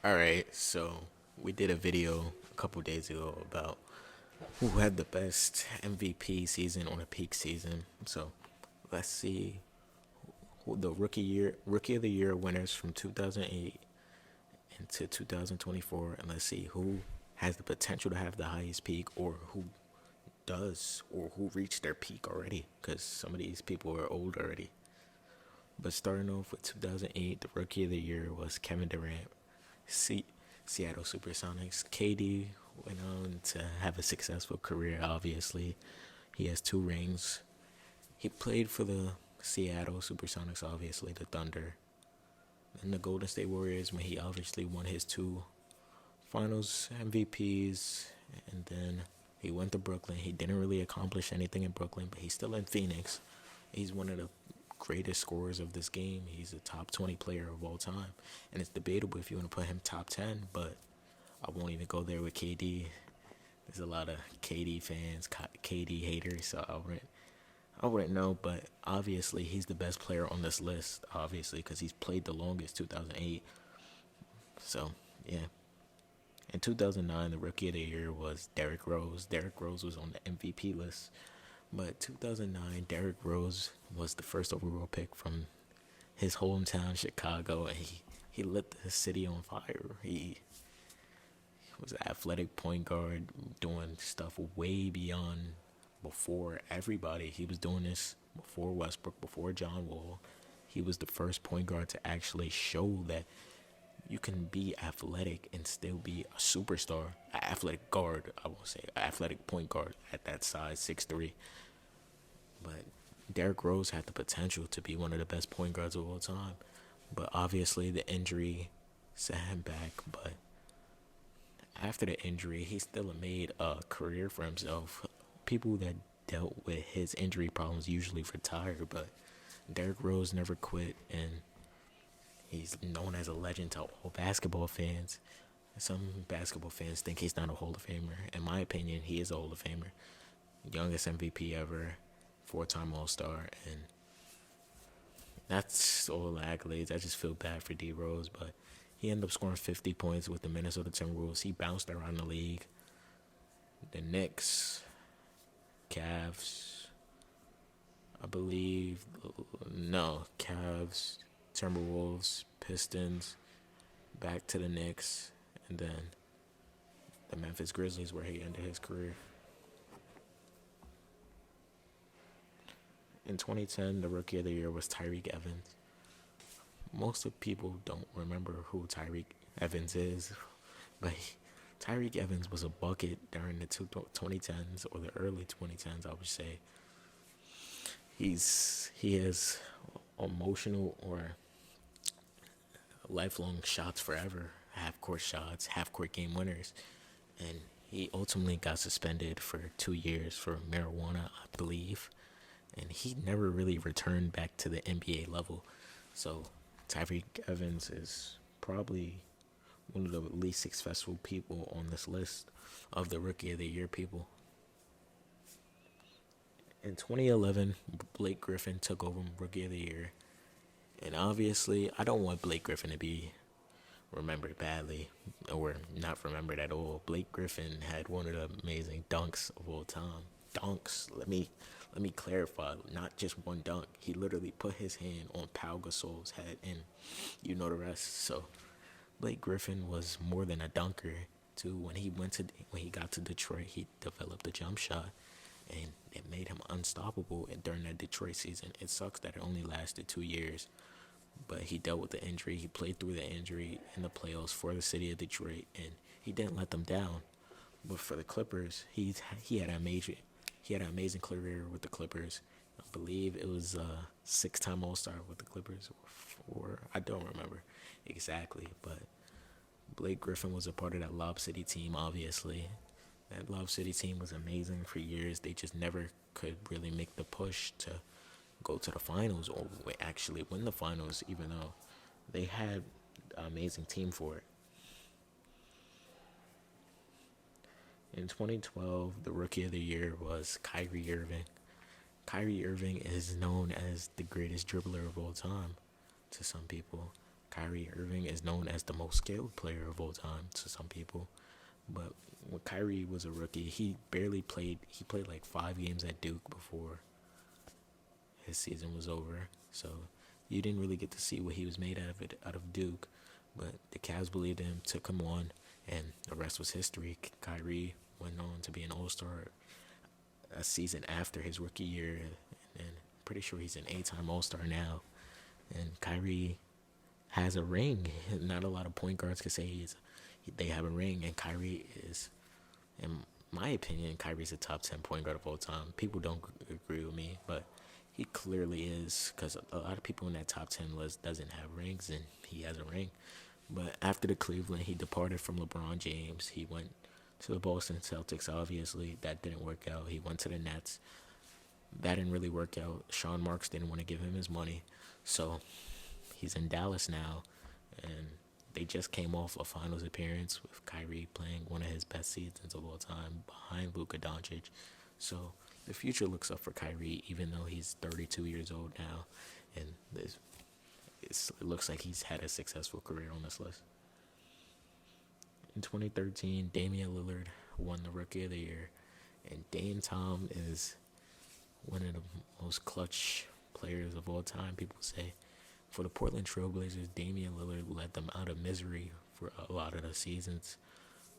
All right, so we did a video a couple days ago about who had the best MVP season on a peak season. So let's see who the rookie of the year winners from 2008 into 2024, and let's see who has the potential to have the highest peak or who does or who reached their peak already. Because some of these people are old already. But starting off with 2008, the rookie of the year was Kevin Durant. Se- Seattle Supersonics. KD went on to have a successful career, obviously. He has two rings. He played for the Seattle Supersonics, obviously, the Thunder. And the Golden State Warriors, when he obviously won his two finals MVPs. And then he went to Brooklyn. He didn't really accomplish anything in Brooklyn, but he's still in Phoenix. He's one of the greatest scorers of this game. He's a top 20 player of all time. And it's debatable if you want to put him top 10, but I won't even go there with KD. There's a lot of KD fans, KD haters, so I wouldn't know, but obviously he's the best player on this list, obviously, because he's played the longest, 2008. So, yeah. In 2009, the Rookie of the Year was Derrick Rose. Derrick Rose was on the MVP list. But 2009, Derrick Rose was the first overall pick from his hometown, Chicago, and he lit the city on fire. He was an athletic point guard doing stuff way beyond before everybody. He was doing this before Westbrook, before John Wall. He was the first point guard to actually show that you can be athletic and still be a superstar. An athletic guard, I won't say an athletic point guard at that size, 6'3". But Derrick Rose had the potential to be one of the best point guards of all time. But obviously the injury set him back. But after the injury, he still made a career for himself. People that dealt with his injury problems usually retire, but Derrick Rose never quit, and he's known as a legend to all basketball fans. Some basketball fans think he's not a Hall of Famer. In my opinion, he is a Hall of Famer. Youngest MVP ever, four-time All-Star, and that's all the accolades. I just feel bad for D Rose, but he ended up scoring 50 points with the Minnesota Timberwolves. He bounced around the league. The Knicks, Cavs, I believe, no, Cavs, Timberwolves, Pistons, back to the Knicks, and then the Memphis Grizzlies, where he ended his career. In 2010, the Rookie of the Year was Tyreek Evans. Most of people don't remember who Tyreek Evans is, but Tyreek Evans was a bucket during the 2010s or the early 2010s, I would say. He has emotional or lifelong shots forever, half court shots, half court game winners, and he ultimately got suspended for 2 years for marijuana, I believe, and he never really returned back to the NBA level. So Tyreek Evans is probably one of the least successful people on this list of the Rookie of the Year people. In 2011, Blake Griffin took over Rookie of the Year. And obviously, I don't want Blake Griffin to be remembered badly or not remembered at all. Blake Griffin had one of the amazing dunks of all time. Dunks, let me clarify, not just one dunk. He literally put his hand on Pau Gasol's head, and you know the rest. So Blake Griffin was more than a dunker. Too, when he got to Detroit, he developed a jump shot, and it made him unstoppable. And during that Detroit season, it sucks that it only lasted 2 years, but he dealt with the injury. He played through the injury in the playoffs for the city of Detroit, and he didn't let them down. But for the Clippers, he had an amazing career with the Clippers. I believe it was a six-time All-Star with the Clippers, or I don't remember exactly, but Blake Griffin was a part of that Lob City team, obviously. That Lob City team was amazing for years. They just never could really make the push to go to the finals or actually win the finals, even though they had an amazing team for it. In 2012, the Rookie of the Year was Kyrie Irving. Kyrie Irving is known as the greatest dribbler of all time to some people. Kyrie Irving is known as the most skilled player of all time to some people. But when Kyrie was a rookie, he barely played. He played like 5 games at Duke before his season was over. So you didn't really get to see what he was made out of Duke. But the Cavs believed in him, took him on, and the rest was history. Kyrie went on to be an All-Star a season after his rookie year, and pretty sure he's an 8-time All-Star now. And Kyrie has a ring. Not a lot of point guards can say they have a ring, and Kyrie is, in my opinion, Kyrie's a top 10 point guard of all time. People don't agree with me, but he clearly is, because a lot of people in that top 10 list doesn't have rings, and he has a ring. But after the Cleveland, he departed from LeBron James. He went to the Boston Celtics, obviously. That didn't work out. He went to the Nets. That didn't really work out. Sean Marks didn't want to give him his money. So he's in Dallas now, and they just came off a finals appearance with Kyrie playing one of his best seasons of all time behind Luka Doncic. So the future looks up for Kyrie, even though he's 32 years old now, and it looks like he's had a successful career on this list. In 2013, Damian Lillard won the Rookie of the Year, and Dame Tom is one of the most clutch players of all time, people say. For the Portland Trailblazers, Damian Lillard led them out of misery for a lot of the seasons.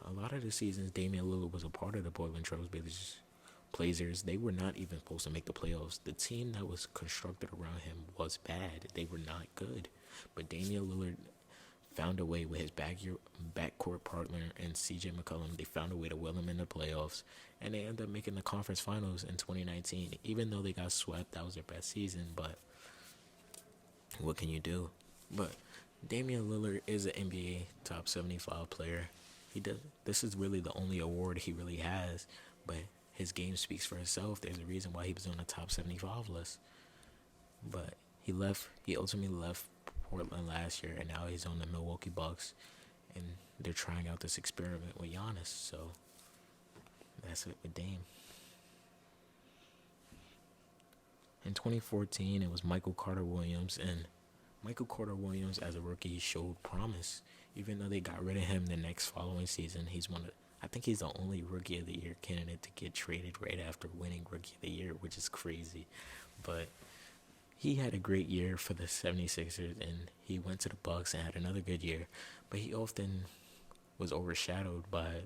Damian Lillard was a part of the Portland Trailblazers. They were not even supposed to make the playoffs. The team that was constructed around him was bad. They were not good. But Damian Lillard found a way with his backcourt partner and C.J. McCollum. They found a way to will him in the playoffs, and they ended up making the conference finals in 2019. Even though they got swept, that was their best season, but what can you do? But Damian Lillard is an NBA top 75 player. This is really the only award he really has, but his game speaks for itself. There's a reason why he was on the top 75 list. But he ultimately left Portland last year, and now he's on the Milwaukee Bucks, and they're trying out this experiment with Giannis. So that's it with Dame. In 2014, it was Michael Carter-Williams, and Michael Carter-Williams as a rookie showed promise. Even though they got rid of him the next following season, I think he's the only Rookie of the Year candidate to get traded right after winning Rookie of the Year, which is crazy. But he had a great year for the 76ers, and he went to the Bucks and had another good year. But he often was overshadowed by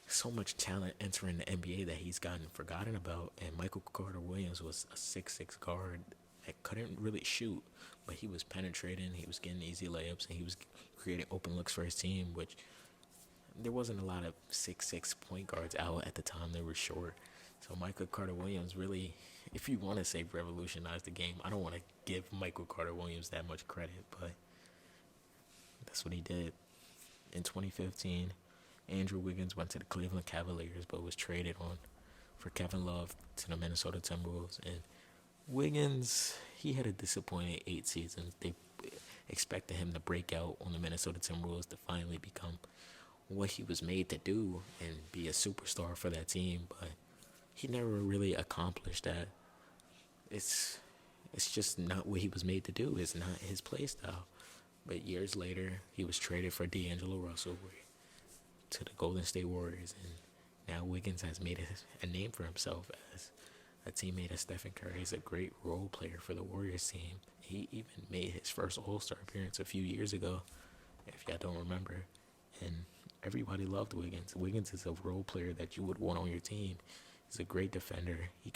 so much talent entering the NBA that he's gotten forgotten about. And Michael Carter-Williams was a 6'6" guard that couldn't really shoot, but he was penetrating, he was getting easy layups, and he was creating open looks for his team, which there wasn't a lot of 6'6" point guards out at the time. They were short. So Michael Carter-Williams really, if you want to say revolutionized the game, I don't want to give Michael Carter-Williams that much credit, but that's what he did. In 2015, Andrew Wiggins went to the Cleveland Cavaliers, but was traded on for Kevin Love to the Minnesota Timberwolves. And Wiggins, he had a disappointing 8 seasons. They expected him to break out on the Minnesota Timberwolves to finally become what he was made to do and be a superstar for that team, but he never really accomplished that. It's just not what he was made to do. It's not his play style. But years later, he was traded for D'Angelo Russell to the Golden State Warriors, and now Wiggins has made a name for himself as a teammate of Stephen Curry. He's a great role player for the Warriors team. He even made his first All-Star appearance a few years ago, if y'all don't remember. And everybody loved Wiggins. Wiggins is a role player that you would want on your team. He's a great defender. He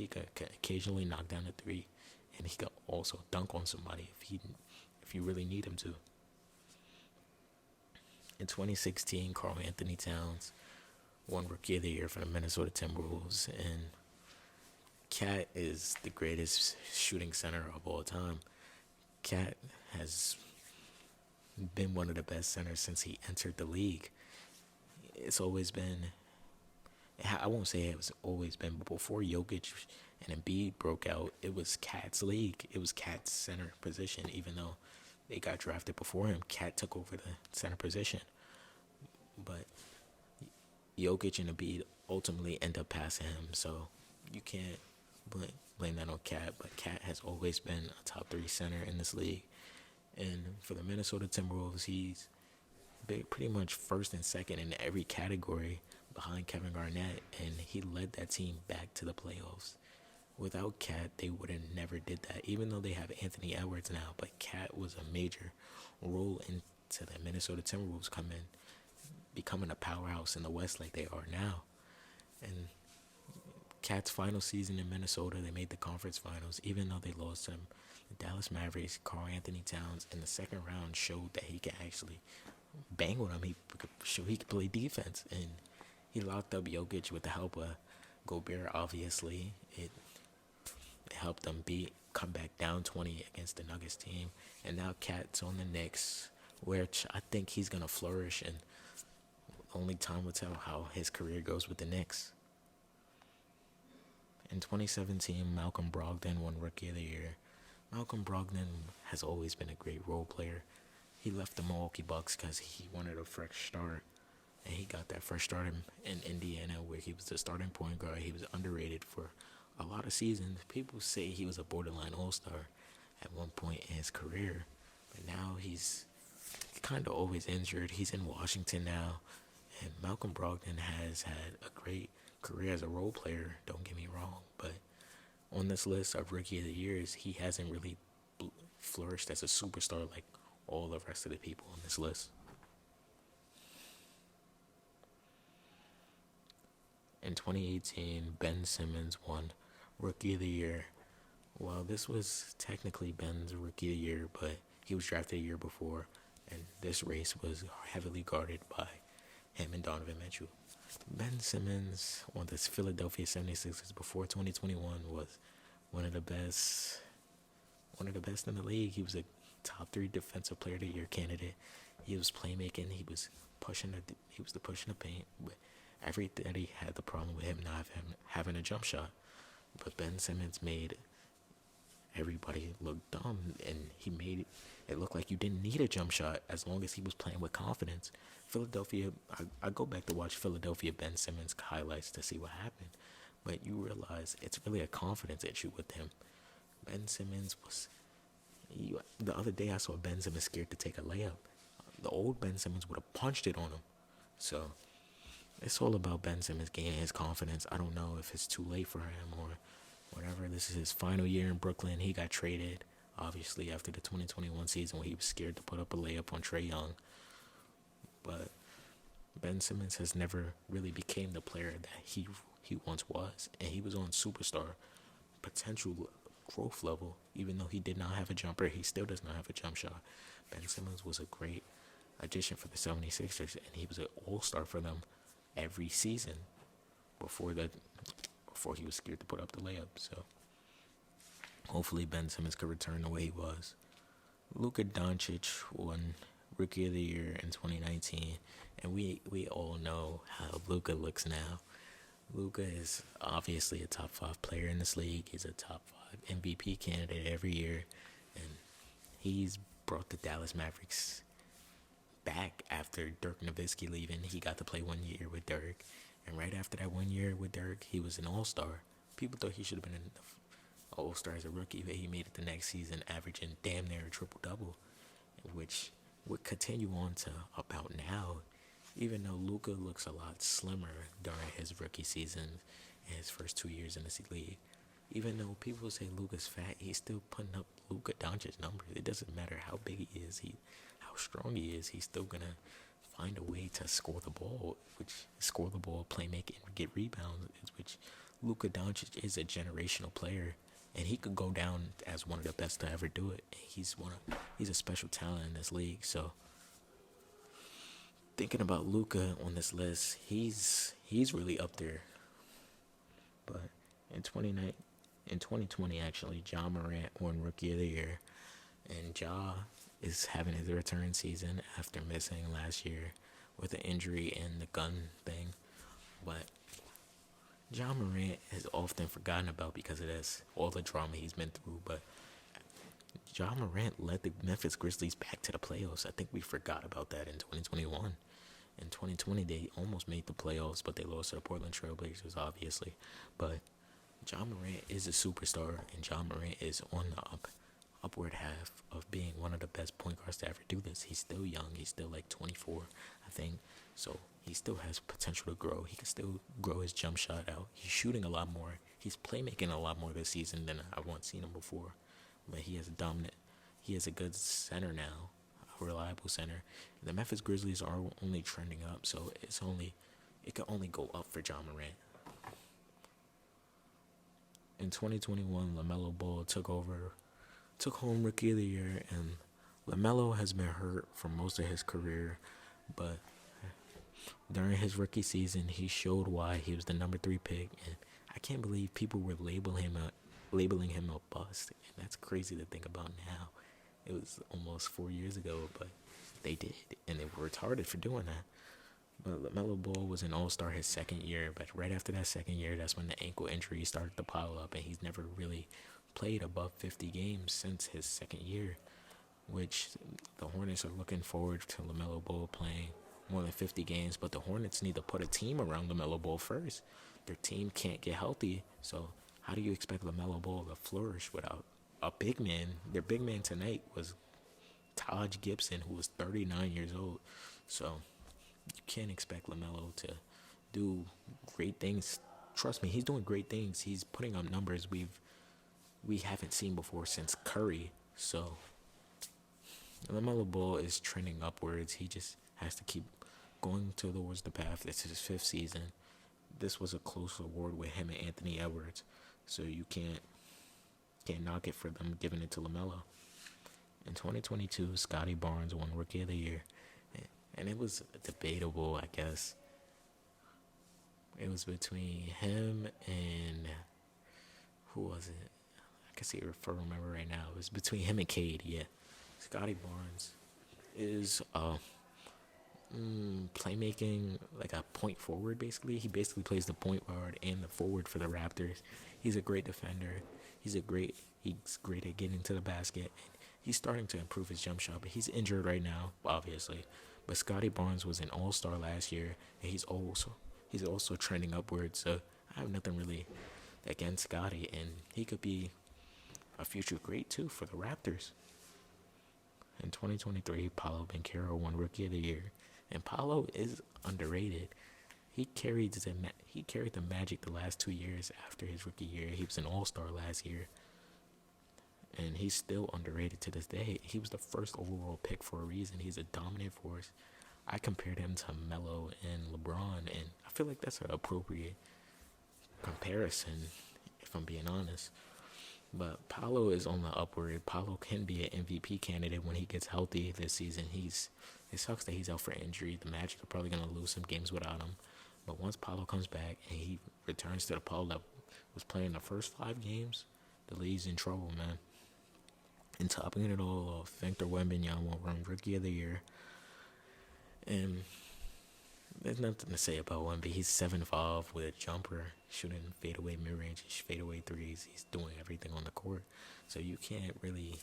can occasionally knock down a three, and he can also dunk on somebody if you really need him to. In 2016, Karl Anthony Towns won Rookie of the Year for the Minnesota Timberwolves, and Cat is the greatest shooting center of all time. Cat has been one of the best centers since he entered the league. It's always been, I won't say it was always been, but before Jokic and Embiid broke out, it was Cat's league. It was Cat's center position. Even though they got drafted before him, Cat took over the center position. But Jokic and Embiid ultimately end up passing him, so you can't blame that on Cat. But Cat has always been a top 3 center in this league. And for the Minnesota Timberwolves, he's pretty much first and second in every category behind Kevin Garnett, and he led that team back to the playoffs. Without Cat, they would have never did that, even though they have Anthony Edwards now. But Cat was a major role into the Minnesota Timberwolves becoming a powerhouse in the West like they are now. And Cat's final season in Minnesota, they made the conference finals, even though they lost to the Dallas Mavericks. Karl Anthony Towns in the second round showed that he could actually bang with him. He could show he could play defense, and he locked up Jokic with the help of Gobert. Obviously, it helped them come back down 20 against the Nuggets team, and now Cat's on the Knicks, which I think he's gonna flourish, and only time will tell how his career goes with the Knicks. In 2017, Malcolm Brogdon won Rookie of the Year. Malcolm Brogdon has always been a great role player. He left the Milwaukee Bucks because he wanted a fresh start, and he got that fresh start in Indiana, where he was the starting point guard. He was underrated for a lot of seasons. People say he was a borderline all-star at one point in his career, but now he's kind of always injured. He's in Washington now, and Malcolm Brogdon has had a great career as a role player, don't get me wrong, but on this list of Rookie of the Years, he hasn't really flourished as a superstar like all the rest of the people on this list. In 2018, Ben Simmons won Rookie of the Year. Well, this was technically Ben's Rookie of the Year, but he was drafted a year before, and this race was heavily guarded by him and Donovan Mitchell. Ben Simmons on the Philadelphia 76ers before 2021 was one of the best in the league. He was a top 3 defensive player of the year candidate. He was playmaking. He was pushing the paint. But everybody had the problem with him not having a jump shot. But Ben Simmons made everybody look dumb, and he made it look like you didn't need a jump shot as long as he was playing with confidence. Philadelphia, I go back to watch Philadelphia Ben Simmons highlights to see what happened, but you realize it's really a confidence issue with him. Ben Simmons the other day I saw Ben Simmons scared to take a layup. The old Ben Simmons would have punched it on him. So it's all about Ben Simmons gaining his confidence. I don't know if it's too late for him or whatever. This is his final year in Brooklyn. He got traded, obviously, after the 2021 season when he was scared to put up a layup on Trae Young. But Ben Simmons has never really became the player that he once was. And he was on superstar potential growth level. Even though he did not have a jumper, he still does not have a jump shot. Ben Simmons was a great addition for the 76ers, and he was an all-star for them every season before he was scared to put up the layup. So hopefully Ben Simmons could return the way he was. Luka Doncic won Rookie of the Year in 2019, and we all know how Luka looks now. Luka is obviously a top 5 player in this league. He's a top 5 MVP candidate every year, and he's brought the Dallas Mavericks back after Dirk Nowitzki leaving. He got to play 1 year with Dirk, and right after that 1 year with Dirk, he was an all-star. People thought he should have been an all-star as a rookie, but he made it the next season, averaging damn near a triple-double, which would continue on to about now, even though Luka looks a lot slimmer during his rookie season and his first 2 years in this league. Even though people say Luka's fat, he's still putting up Luka Doncic numbers. It doesn't matter how big he is, how strong he is, he's still gonna find a way to score the ball, play make, and get rebounds, which Luka Doncic is a generational player, and he could go down as one of the best to ever do it. He's a special talent in this league. So thinking about Luka on this list, he's really up there. But in 2020 actually, Ja Morant won Rookie of the Year, and Ja is having his return season after missing last year with an injury and the gun thing. But Ja Morant is often forgotten about because of all the drama he's been through. But Ja Morant led the Memphis Grizzlies back to the playoffs. I think we forgot about that in 2021. In 2020, they almost made the playoffs, but they lost to the Portland Trail Blazers, obviously. But Ja Morant is a superstar, and Ja Morant is on the up. upward half of being one of the best point guards to ever do this. He's still young. He's still like 24, I think. So he still has potential to grow. He can still grow his jump shot out. He's shooting a lot more. He's playmaking a lot more this season than I've once seen him before. But he has a good center now, a reliable center. The Memphis Grizzlies are only trending up, so it can only go up for John Morant. In 2021, Lamelo Ball took home Rookie of the Year, and Lamelo has been hurt for most of his career, but during his rookie season, he showed why he was the number 3 pick, and I can't believe people were labeling him a bust, and that's crazy to think about now. It was almost 4 years ago, but they did, and they were retarded for doing that. But LaMelo Ball was an all-star his second year, but right after that second year, that's when the ankle injury started to pile up, and he's never really played above 50 games since his second year, which the Hornets are looking forward to LaMelo Ball playing more than 50 games, but the Hornets need to put a team around LaMelo Ball first. Their team can't get healthy, so how do you expect LaMelo Ball to flourish without a big man? Their big man tonight was Taj Gibson, who was 39 years old, so you can't expect LaMelo to do great things. Trust me, he's doing great things. He's putting up numbers we haven't seen before since Curry. So LaMelo Ball is trending upwards. He just has to keep going towards the path. It's his 5th season. This was a close award with him and Anthony Edwards, so you can't knock it for them giving it to LaMelo. In 2022, Scotty Barnes won Rookie of the Year, and it was debatable, I guess. It was between him and who was it? I can see it if I remember right now. It was between him and Cade. Yeah, Scotty Barnes is playmaking like a point forward. Basically, he basically plays the point guard and the forward for the Raptors. He's a great defender. He's great at getting to the basket. He's starting to improve his jump shot, but he's injured right now, obviously. But Scotty Barnes was an all-star last year, and he's also trending upwards. So I have nothing really against Scotty, and he could be a future great too for the Raptors. In 2023, Paolo Banchero won Rookie of the Year, and Paolo is underrated. He carried the Magic the last 2 years after his rookie year. He was an all-star last year, and he's still underrated to this day. He was the first overall pick for a reason. He's a dominant force. I compared him to Melo and LeBron, and I feel like that's an appropriate comparison, if I'm being honest. But Paolo is on the upward. Paolo can be an MVP candidate when he gets healthy this season. It sucks that he's out for injury. The Magic are probably going to lose some games without him. But once Paolo comes back and he returns to the Paolo that was playing the first 5 games, the league's in trouble, man. And topping it all off, Victor Wembanyama will run Rookie of the Year. And there's nothing to say about Wemby. He's 7'5" with a jumper, shooting fadeaway mid-range, fadeaway threes. He's doing everything on the court. So you can't really...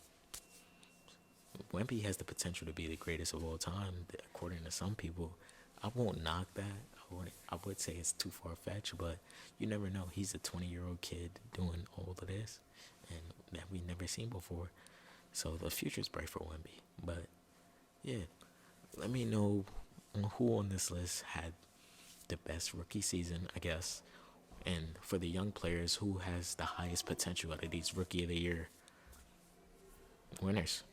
Wemby has the potential to be the greatest of all time, according to some people. I won't knock that. I would say it's too far-fetched, but you never know. He's a 20-year-old kid doing all of this, and that we've never seen before. So the future's bright for Wemby. But, yeah, let me know who on this list had the best rookie season, I guess. And for the young players, who has the highest potential out of these Rookie of the Year winners.